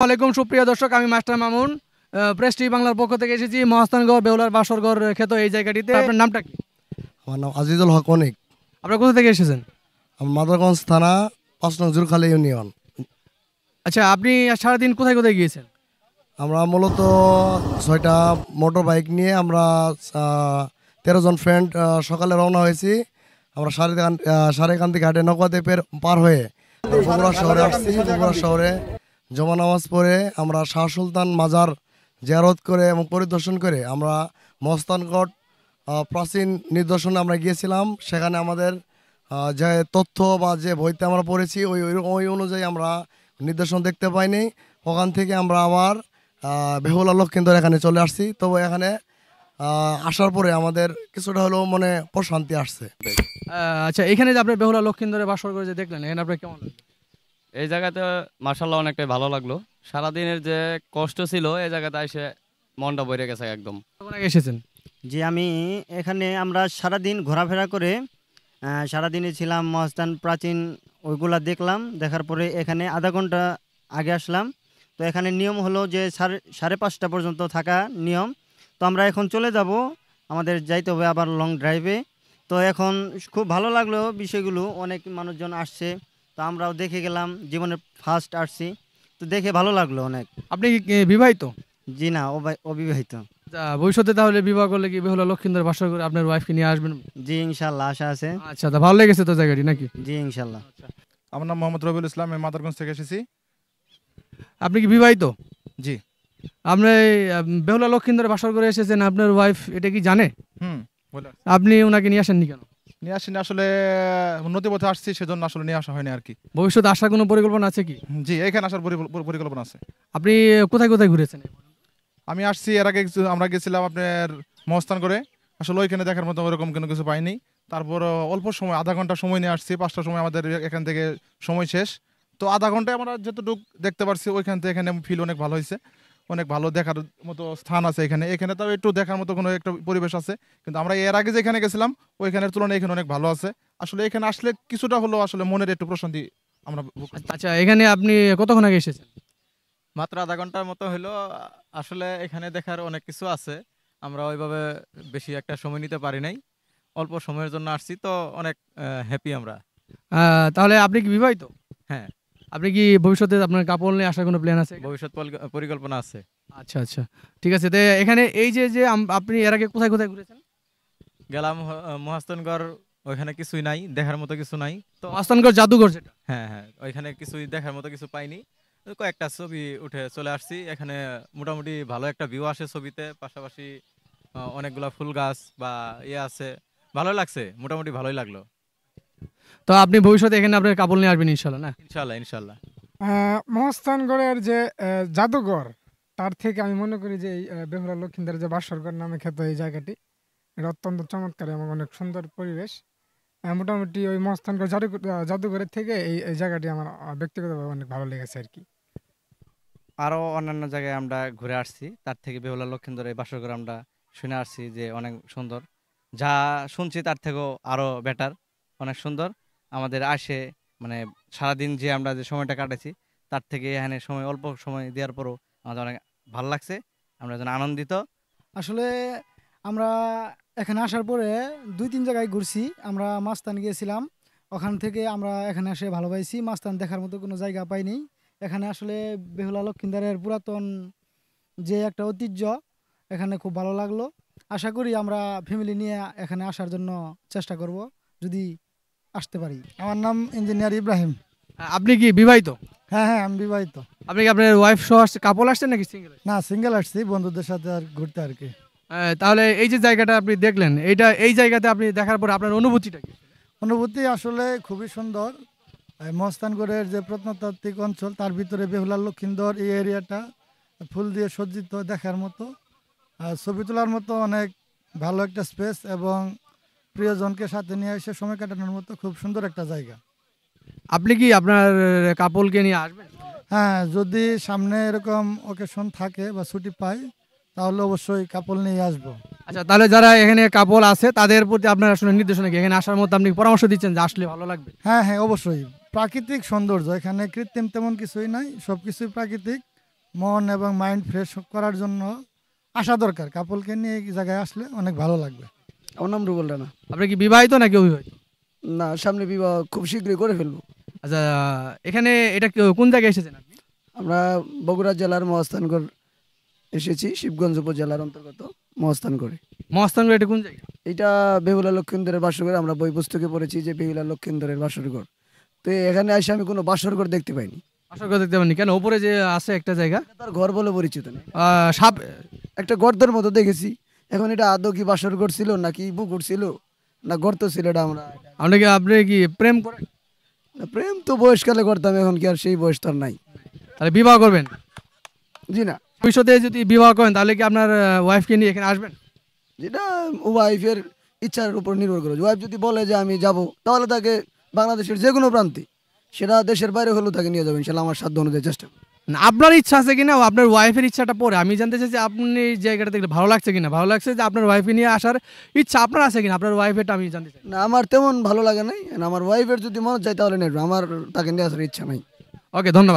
ওয়ালাইকুম সুপ্রিয় দর্শক, আমি মাস্টার মামুন প্রেস টিভি বাংলার পক্ষ থেকে এসেছি মহাস্থানগড় বেহুলার বাসরগড় খ্যাত এই জায়গাটিতে। আপনার নামটা কি? আমার নাম আজিজুল হক অনিক। আপনারা কোথা থেকে এসেছেন? আমার মাদারগঞ্জ থানা ৫ নং জুরখালী ইউনিয়ন। আচ্ছা, আপনি সারাদিন কোথায় কোথায় গিয়েছেন? আমরা মূলত ৬টা মোটর বাইক নিয়ে আমরা ১৩ জন ফ্রেন্ড সকালে রওনা হয়েছি। আমরা সারেকান্দি ঘাটে নৌকাতে পার হয়ে বগুড়া শহরে আসছি। বগুড়া শহরে জমা নামাজ পড়ে আমরা শাহ সুলতান মাজার জিয়ারত করে এবং পরিদর্শন করে আমরা মহাস্থানগড় প্রাচীন নিদর্শনে আমরা গিয়েছিলাম। সেখানে আমাদের যে তথ্য বা যে বইতে আমরা পড়েছি ওই অনুযায়ী আমরা নিদর্শন দেখতে পাইনি। ওখান থেকে আমরা আবার বেহুলা লক্ষ্মীন্দর এখানে চলে আসছি। তবে এখানে আসার পরে আমাদের কিছুটা হলেও মনে প্রশান্তি আসছে। আচ্ছা, এখানে যে আপনার বেহুলা লক্ষ্মীন্দরে বাসর করে যে দেখলেন, এখানে আপনার কেমন লাগলো? এই জায়গাতে মাশাআল্লাহ অনেকটাই ভালো লাগলো। সারাদিনের যে কষ্ট ছিল এই জায়গাতে এসে মনটা ভরে গেছে একদম। কখন আগে এসেছেন? জি, আমি এখানে আমরা সারাদিন ঘোরাফেরা করে সারাদিনে ছিলাম মহাস্থান প্রাচীন ওইগুলা দেখলাম। দেখার পরে এখানে আধা ঘন্টা আগে আসলাম। তো এখানে নিয়ম হলো যে 5:30 পর্যন্ত থাকা নিয়ম। তো আমরা এখন চলে যাব, আমাদের যাইতে হবে আবার লং ড্রাইভে। তো এখন খুব ভালো লাগলো বিষয়গুলো, অনেক মানুষজন আসছে, তো আমরাও দেখে গেলাম, জীবনে ফার্স্ট আসছি, তো দেখে ভালো লাগলো অনেক। আপনি কি বিবাহিত? জি না, অবিবাহিত। ভবিষ্যতে তাহলে বিবাহ করলে কি বেহুলা লক্ষ্মীন্দর বাসর করে আপনার ওয়াইফকে নিয়ে আসবেন? জি ইনশাল্লাহ, আশা আছে। আচ্ছা, তা ভালো লেগেছে তো জায়গাটি নাকি? জি ইনশাল্লাহ। আমার নাম মোহাম্মদ রবিউল ইসলাম, আমি মাদারগঞ্জ থেকে এসেছি। আপনি কি বিবাহিত? জি। আপনি বেহুলা লক্ষ্মীন্দর বাসর করে এসেছেন, আপনার ওয়াইফ এটা কি জানে? বলে আপনি ওনাকে নিয়ে আসেননি কেন? নিয়ে আসিনি, আসলে নদী পথে আসছি, সেজন্য আসলে নিয়ে আসা হয়নি আর কি। ভবিষ্যতে আসার কোনো পরিকল্পনা আছে কি? জি, এখানে আসার পরিকল্পনা আছে। আপনি কোথায় কোথায় ঘুরেছেন? আমি আসছি, এর আগে আমরা গেছিলাম আপনার মহাস্থান করে। আসলে ওইখানে দেখার মতো ওরকম কোনো কিছু পাইনি। তারপর অল্প সময়, আধা ঘন্টা সময় নিয়ে আসছি। 5টার সময় আমাদের এখান থেকে সময় শেষ। তো আধা ঘন্টায় আমরা যতটুকু দেখতে পারছি ওইখান থেকে এখানে ফিল অনেক ভালো হয়েছে। অনেক ভালো দেখার মতো স্থান আছে এখানে। এখানে তাও একটু দেখার মতো কোনো একটা পরিবেশ আছে, কিন্তু আমরা এর আগে যেখানে গেছিলাম ওইখানের তুলনায় এখানে অনেক ভালো আছে। আসলে এখানে আসলে কিছুটা হলেও আসলে মনের একটু প্রশান্তি আমরা। আচ্ছা, এখানে আপনি কতক্ষণ আগে এসেছেন? মাত্র আধা ঘন্টার মতো হলো। আসলে এখানে দেখার অনেক কিছু আছে, আমরা ওইভাবে বেশি একটা সময় নিতে পারি নাই, অল্প সময়ের জন্য আসছি, তো অনেক হ্যাপি আমরা। তাহলে আপনি কি বিবাহিত? হ্যাঁ। আপনি কি ভবিষ্যতে আপনার কাপড় নিয়ে আসার কোনো প্ল্যান আছে? ভবিষ্যৎ পরিকল্পনা আছে। আচ্ছা আচ্ছা, ঠিক আছে। তো এখানে এই যে আপনি এর আগে কোথায় কোথায় ঘুরেছেন? গেলাম মহাস্থানগড়, ওইখানে কিছুই নাই, দেখার মতো কিছু নাই। তো মহাস্থানগড় জাদুঘর যেটা, হ্যাঁ হ্যাঁ, ওইখানে কিছুই দেখার মতো কিছু পাইনি। কয়েকটা ছবি উঠে চলে আসছি। এখানে মোটামুটি ভালো একটা ভিউ আসে ছবিতে, পাশাপাশি অনেকগুলা ফুল গাছ বা আছে, ভালো লাগছে, মোটামুটি ভালোই লাগলো। তো আপনি ভবিষ্যতে এখানে আপনার কাপড় নিয়ে আসবেন ইনশাল্লাহ? না, ইনশাল্লাহ ইনশাল্লাহ। মহাস্থানগড়ের যে জাদুঘর, তার থেকে আমি মনে করি যে এই বেহুলা লক্ষ্মীন্দর যে বাসরঘর নামে খ্যাত এই জায়গাটি, এটা অত্যন্ত চমৎকার এবং অনেক সুন্দর পরিবেশ। মোটামুটি ওই মহাস্থানগড় জাদুঘরের থেকে এই জায়গাটি আমার ব্যক্তিগতভাবে অনেক ভালো লেগেছে আর কি। আরও অন্যান্য জায়গায় আমরা ঘুরে আসছি, তার থেকে বেহুলা লক্ষ্মীন্দর এই বাসরঘর আমরা শুনে আসছি যে অনেক সুন্দর। যা শুনছি তার থেকেও আরও বেটার, অনেক সুন্দর। আমাদের আসে মানে সারাদিন যে আমরা যে সময়টা কাটাইছি তার থেকে এখানে সময় অল্প সময় দেওয়ার পরও আমাদের অনেক ভালো লাগছে, আমরা যেন আনন্দিত। আসলে আমরা এখানে আসার পরে 2-3 জায়গায় ঘুরছি। আমরা মাস্তান গিয়েছিলাম, ওখান থেকে আমরা এখানে এসে ভালো পাইছি। মাস্তান দেখার মতো কোনো জায়গা পাইনি। এখানে আসলে বেহুলা লক্ষ্মীন্দরের পুরাতন যে একটা ঐতিহ্য, এখানে খুব ভালো লাগলো। আশা করি আমরা ফ্যামিলি নিয়ে এখানে আসার জন্য চেষ্টা করব, যদি আসতে পারি। আমার নাম ইঞ্জিনিয়ার ইব্রাহিম। আপনি কি বিবাহিত? হ্যাঁ হ্যাঁ, আমি বিবাহিত। আপনি কি আপনার ওয়াইফ সহ কাপল আসছেন নাকি সিঙ্গেল? না, সিঙ্গেল আসছি, বন্ধুদের সাথে আর ঘুরতে আর কি। তাহলে এই যে জায়গাটা আপনি দেখলেন, এই জায়গাতে আপনি দেখার পর আপনার অনুভূতিটা কি? অনুভূতি আসলে খুবই সুন্দর। মহাস্থানগড়ের যে প্রত্নতাত্ত্বিক অঞ্চল, তার ভিতরে বেহুলা লক্ষ্মীন্দর এই এরিয়াটা ফুল দিয়ে সজ্জিত, দেখার মতো, ছবি তোলার মতো অনেক ভালো একটা স্পেস, এবং প্রিয়জনকে সাথে নিয়ে এসে সময় কাটানোর মতো খুব সুন্দর একটা জায়গা। আপনি কি আপনার কাপলকে নিয়ে আসবেন? হ্যাঁ, যদি সামনে এরকম অকেশন থাকে বা ছুটি পাই, তাহলে অবশ্যই কাপল নিয়ে আসবো। আচ্ছা, তাহলে যারা এখানে কাপল আছে তাদের প্রতি আপনার আসলে নির্দেশনা কি? এখানে আসার মতো আপনি পরামর্শ দিচ্ছেন যে আসলে ভালো লাগবে? হ্যাঁ হ্যাঁ, অবশ্যই। প্রাকৃতিক সৌন্দর্য, এখানে কৃত্রিম তেমন কিছুই নাই, সব কিছুই প্রাকৃতিক। মন এবং মাইন্ড ফ্রেশ করার জন্য আসা দরকার। কাপলকে নিয়ে এই জায়গায় আসলে অনেক ভালো লাগবে। আমার নাম রুবেল রানা। আপনি কি বিবাহিত নাকি অবিবাহিত? না, সামনে বিবাহ খুব শীঘ্রই করে ফেলবো। আচ্ছা, এখানে এটা কোন জায়গায় এসেছেন আপনি? আমরা বগুড়া জেলার মহাস্থানগড় এসেছি, শিবগঞ্জ উপজেলার অন্তর্গত মহাস্থানগড়ে। মহাস্থানগড় এটা কোন জায়গা? এটা বেহুলা লক্ষিন্দরের বাসরঘর। আমরা বই পুস্তকে পড়েছি যে বেহুলা লক্ষিন্দরের বাসরঘর। তো এখানে এসে আমি কোনো বাসরঘর দেখতে পাইনি। বাসরঘর দেখতে পাননি কেন? উপরে যে আছে একটা জায়গা, তার ঘর বলে পরিচিত না, সাপ একটা গর্তের মতো দেখেছি। এখন এটা আদৌ কি বাসরঘর ছিল নাকি পুকুর ছিল না গর্ত ছিল, এটা আপনি কি প্রেম করেন? প্রেম তো বয়সকালে করতাম, এখন কি আর সেই বয়স তো আর নাই। তাহলে বিবাহ করবেন? জি না। ভবিষ্যতে যদি বিবাহ করেন তাহলে কি আপনার ওয়াইফকে নিয়ে এখানে আসবেন? যেটা ওয়াইফের ইচ্ছার উপর নির্ভর করে। ওয়াইফ যদি বলে যে আমি যাব, তাহলে তাকে বাংলাদেশের যে কোনো প্রান্তে, সেটা দেশের বাইরে হলেও তাকে নিয়ে যাবেন, ইনশাল্লাহ আমার সাধ্য অনুযায়ী চেষ্টা করব। না, আপনার ইচ্ছা আছে কিনা, আপনার ওয়াইফের ইচ্ছাটা পরে আমি জানতে চাই যে আপনি এই জায়গাটা দেখলে ভালো লাগছে কিনা, ভালো লাগছে যে আপনার ওয়াইফে নিয়ে আসার ইচ্ছা আপনার আছে কিনা, আপনার ওয়াইফেরটা আমি জানতে চাই। না, আমার তেমন ভালো লাগে নাই। আমার ওয়াইফের যদি মনে চাই তাহলে নেব, আমার তাকে নিয়ে আসার ইচ্ছা নাই। ওকে, ধন্যবাদ।